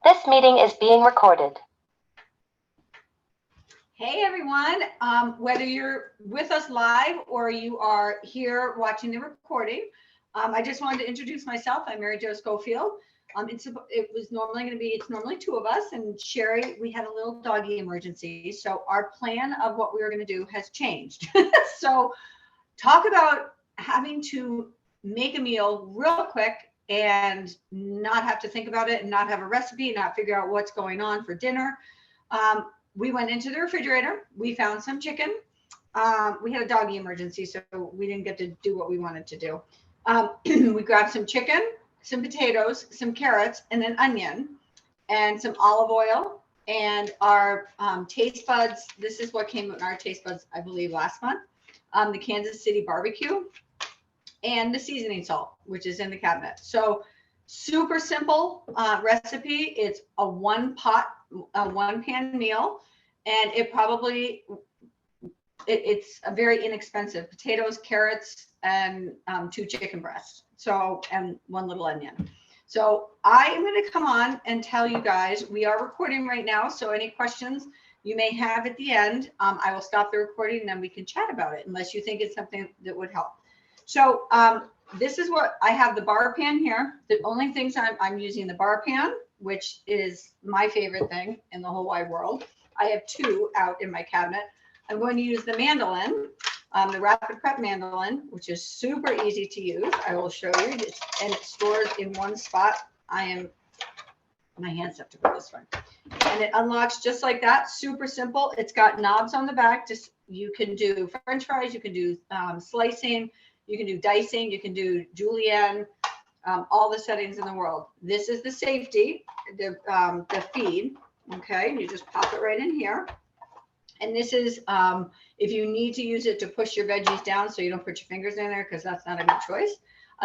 This meeting is being recorded. Hey everyone, whether you're with us live or you are here watching the recording, I just wanted to introduce myself. I'm Mary Jo Schofield. It's normally two of us, and Sherry, we had a little doggy emergency. So our plan of what we were going to do has changed. So talk about having to make a meal real quick and not have to think about it and not have a recipe, not figure out what's going on for dinner. We went into the refrigerator. We found some chicken. We had a doggy emergency, so we didn't get to do what we wanted to do. We grabbed some chicken, some potatoes, some carrots, and an onion, and some olive oil, and our taste buds. This is what came in our taste buds, I believe, last month. The Kansas City barbecue, and the seasoning salt, which is in the cabinet. So super simple recipe. It's a one pan meal, and it's a very inexpensive: potatoes, carrots, and 2 chicken breasts. So, and 1 little onion. So I am going to come on and tell you guys, we are recording right now. So any questions you may have at the end, I will stop the recording and then we can chat about it, unless you think it's something that would help. So this is what I have: the bar pan here. The only things I'm using the bar pan, which is my favorite thing in the whole wide world. I have 2 out in my cabinet. I'm going to use the mandolin, the rapid prep mandolin, which is super easy to use. I will show you, and it stores in one spot. My hands have to go this way, and it unlocks just like that. Super simple. It's got knobs on the back. Just you can do French fries, you can do slicing, you can do dicing, you can do julienne, all the settings in the world. This is the safety, the feed. Okay, you just pop it right in here. And this is if you need to use it to push your veggies down so you don't put your fingers in there, because that's not a good choice,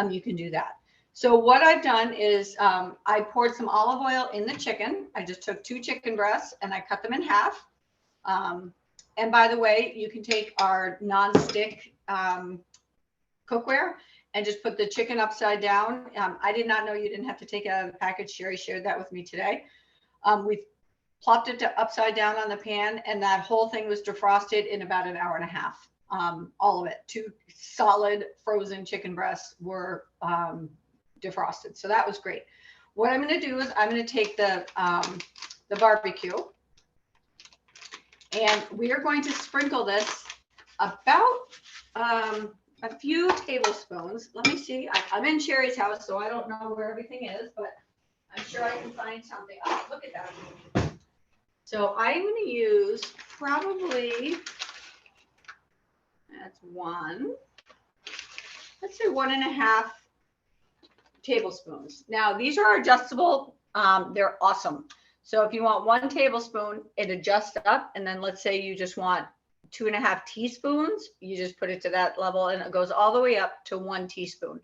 you can do that. So what I've done is I poured some olive oil in the chicken. I just took 2 chicken breasts and I cut them in half. And by the way, you can take our non-stick cookware and just put the chicken upside down. I did not know you didn't have to take it out of the package. Sherry shared that with me today. We plopped it upside down on the pan, and that whole thing was defrosted in about an hour and a half. All of it. 2 solid frozen chicken breasts were defrosted. So that was great. What I'm going to do is I'm going to take the barbecue, and we are going to sprinkle this about a few tablespoons. Let me see. I'm in Sherry's house, so I don't know where everything is, but I'm sure I can find something. Oh, look at that. So I'm going to use probably, that's 1, let's say 1.5 tablespoons. Now these are adjustable. They're awesome. So if you want 1 tablespoon, it adjusts up. And then let's say you just want 2.5 teaspoons, you just put it to that level, and it goes all the way up to 1 teaspoon.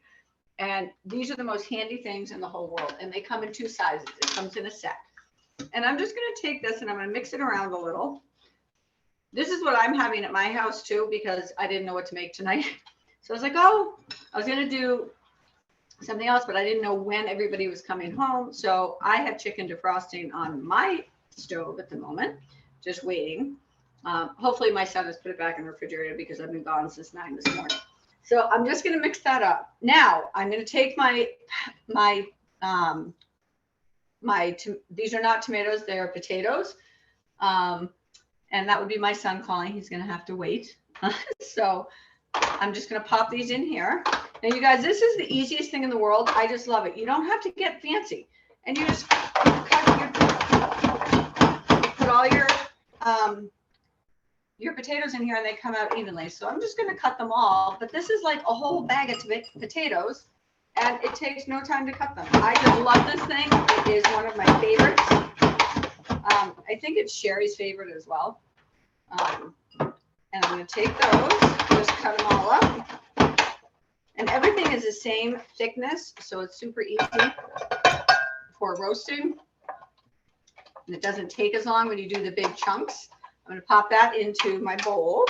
And these are the most handy things in the whole world. And they come in 2 sizes. It comes in a set. And I'm just going to take this and I'm going to mix it around a little. This is what I'm having at my house too, because I didn't know what to make tonight. So I was like, oh, I was going to do something else, but I didn't know when everybody was coming home. So I have chicken defrosting on my stove at the moment, just waiting. Hopefully my son has put it back in the refrigerator because I've been gone since 9 this morning. So I'm just going to mix that up. Now I'm going to take these are not tomatoes, they are potatoes. And that would be my son calling. He's going to have to wait. So I'm just going to pop these in here. Now, you guys, this is the easiest thing in the world. I just love it. You don't have to get fancy. And you just put all your potatoes in here and they come out evenly. So I'm just going to cut them all. But this is like a whole bag of potatoes. And it takes no time to cut them. I just love this thing. It is one of my favorites. I think it's Sherry's favorite as well. And I'm going to take those, just cut them all up. And everything is the same thickness, so it's super easy for roasting. And it doesn't take as long when you do the big chunks. I'm going to pop that into my bowl.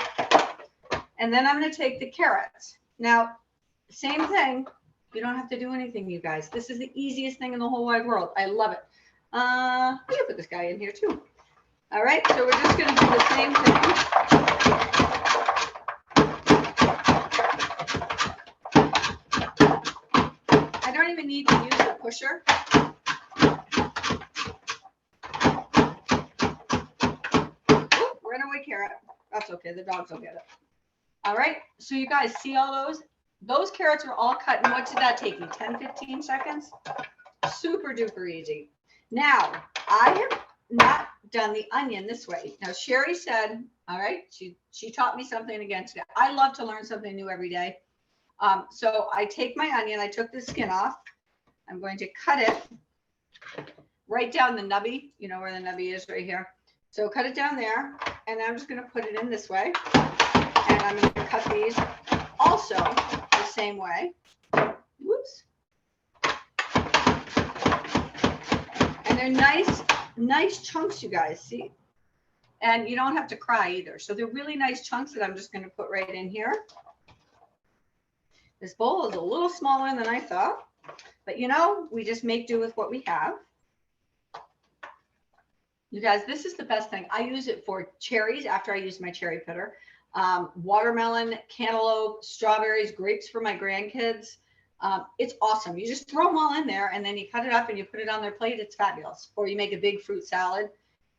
And then I'm going to take the carrots. Now, same thing. You don't have to do anything, you guys. This is the easiest thing in the whole wide world. I love it. We can put this guy in here too. All right, so we're just going to do the same thing. I don't even need to use the pusher. Oop, runaway carrot. That's okay, the dogs will get it. All right, so you guys see all those? Those carrots are all cut, and what did that take me? 10, 15 seconds? Super duper easy. Now, I have not done the onion this way. Now, Sherry said, all right, she taught me something again today. I love to learn something new every day. So I take my onion, I took the skin off. I'm going to cut it right down the nubby, you know where the nubby is right here. So cut it down there, and I'm just going to put it in this way. And I'm going to cut these also the same way. Whoops. And they're nice chunks, you guys, see? And you don't have to cry either. So they're really nice chunks that I'm just going to put right in here. This bowl is a little smaller than I thought, but you know, we just make do with what we have. You guys, this is the best thing. I use it for cherries after I use my cherry pitter. Watermelon, cantaloupe, strawberries, grapes for my grandkids. It's awesome. You just throw them all in there and then you cut it up and you put it on their plate. It's fabulous. Or you make a big fruit salad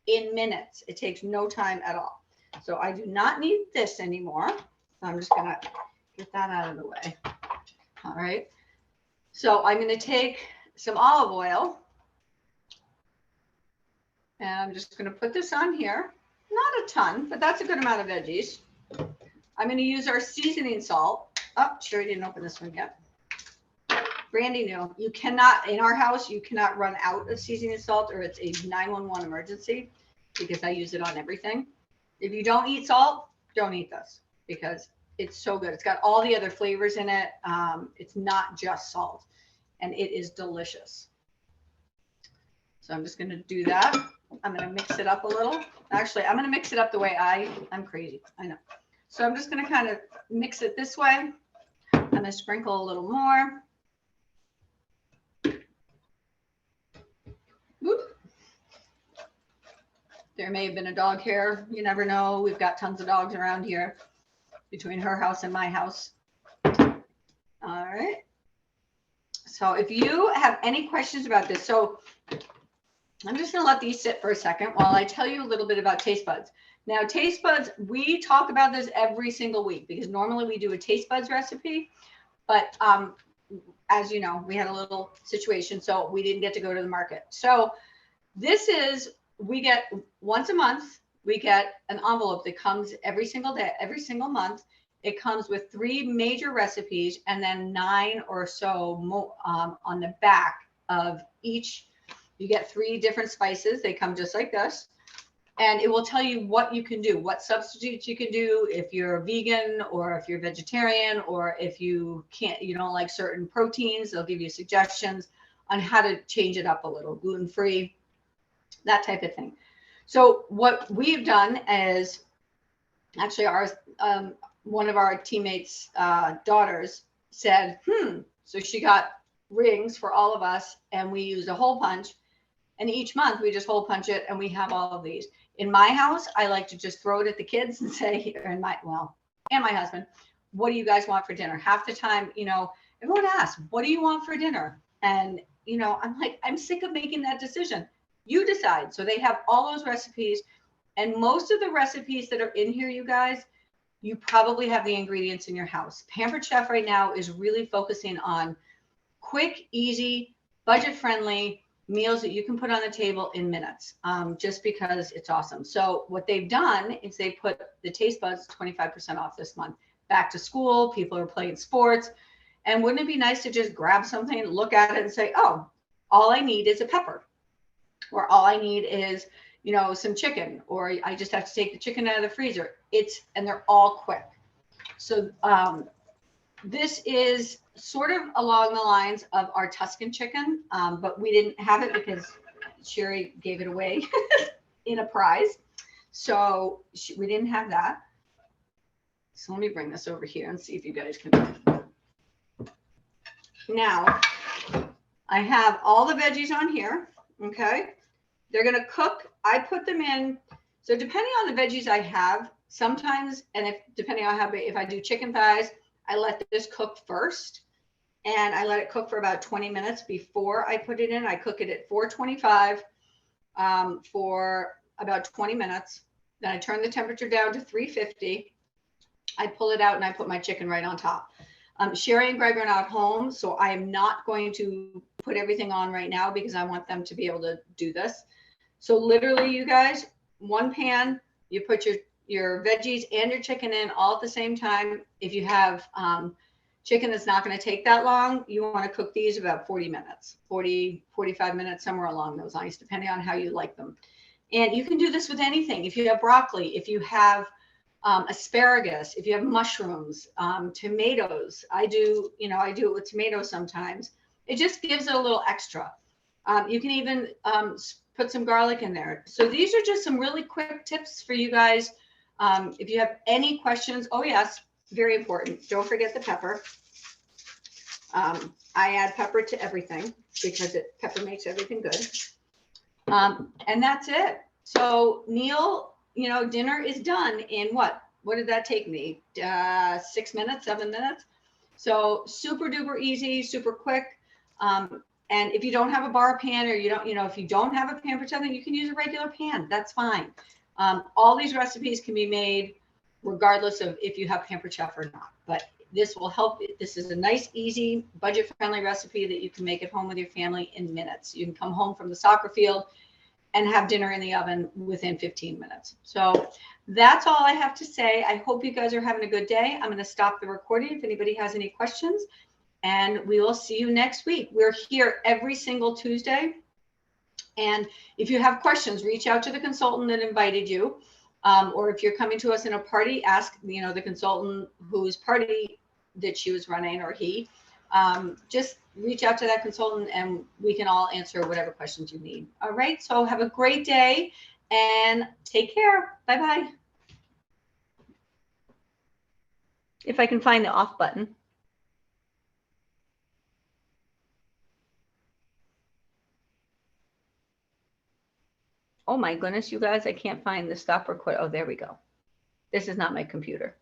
in minutes. It takes no time at all. So I do not need this anymore. I'm just going to get that out of the way. All right. So I'm going to take some olive oil and I'm just going to put this on here. Not a ton, but that's a good amount of veggies. I'm going to use our seasoning salt. Oh, sure, I didn't open this one yet. Brandy new. You cannot, in our house, you cannot run out of seasoning salt or it's a 911 emergency because I use it on everything. If you don't eat salt, don't eat this because it's so good. It's got all the other flavors in it. It's not just salt and it is delicious. So I'm just going to do that. I'm going to mix it up a little. Actually, I'm going to mix it up the way I'm crazy. I know. So I'm just going to kind of mix it this way. I'm going to sprinkle a little more. Whoop. There may have been a dog hair. You never know. We've got tons of dogs around here between her house and my house. All right. So if you have any questions about this, so I'm just going to let these sit for a second while I tell you a little bit about taste buds. Now, taste buds, we talk about this every single week because normally we do a taste buds recipe, but as you know, we had a little situation, so we didn't get to go to the market. So this is, we get once a month, we get an envelope that comes every single day, every single month. It comes with 3 major recipes and then 9 or so more on the back of each. You get 3 different spices. They come just like this. And it will tell you what you can do, what substitutes you can do if you're vegan or if you're vegetarian or if you don't like certain proteins. They'll give you suggestions on how to change it up a little, gluten-free, that type of thing. So what we've done is actually one of our teammates' daughters said, so she got rings for all of us and we used a hole punch. And each month we just hole punch it and we have all of these. In my house, I like to just throw it at the kids and say, and my husband, what do you guys want for dinner? Half the time, everyone asks, what do you want for dinner? And, I'm like, I'm sick of making that decision. You decide. So they have all those recipes. And most of the recipes that are in here, you guys, you probably have the ingredients in your house. Pampered Chef right now is really focusing on quick, easy, budget-friendly meals that you can put on the table in minutes, just because it's awesome. So what they've done is they put the taste buds 25% off this month. Back to school, people are playing sports. And wouldn't it be nice to just grab something, look at it and say, oh, all I need is a pepper, or all I need is, some chicken, or I just have to take the chicken out of the freezer. And they're all quick. So this is sort of along the lines of our Tuscan chicken, but we didn't have it because Sherry gave it away in a prize. So we didn't have that. So let me bring this over here and see if you guys can. Now, I have all the veggies on here, okay? They're going to cook. I put them in. So depending on the veggies I have, sometimes, and if depending on if I do chicken thighs, I let this cook first, and I let it cook for about 20 minutes before I put it in. I cook it at 425 for about 20 minutes. Then I turn the temperature down to 350. I pull it out and I put my chicken right on top. Sherry and Greg are not home, so I am not going to put everything on right now because I want them to be able to do this. So literally, you guys, one pan, you put your veggies and your chicken in all at the same time. If you have chicken that's not going to take that long, you want to cook these about 40 minutes, 45 minutes, somewhere along those lines, depending on how you like them. And you can do this with anything. If you have broccoli, if you have asparagus, if you have mushrooms, tomatoes, I do it with tomatoes sometimes. It just gives it a little extra. You can even put some garlic in there. So these are just some really quick tips for you guys. If you have any questions, oh yes, very important. Don't forget the pepper. I add pepper to everything because pepper makes everything good. And that's it. So Neil, dinner is done in what did that take me? 6 minutes, 7 minutes. So super duper easy, super quick. And if you don't have a bar pan, or if you don't have a pan for something, you can use a regular pan. That's fine. All these recipes can be made regardless of if you have pampered chef or not. But this will help. This is a nice, easy, budget-friendly recipe that you can make at home with your family in minutes. You can come home from the soccer field and have dinner in the oven within 15 minutes. So that's all I have to say. I hope you guys are having a good day. I'm going to stop the recording if anybody has any questions, and we will see you next week. We're here every single Tuesday. And if you have questions, reach out to the consultant that invited you. Or if you're coming to us in a party, ask, the consultant whose party that she was running, or he. Just reach out to that consultant and we can all answer whatever questions you need. All right. So have a great day and take care. Bye-bye. If I can find the off button. Oh my goodness, you guys, I can't find the stop record. Oh, there we go. This is not my computer.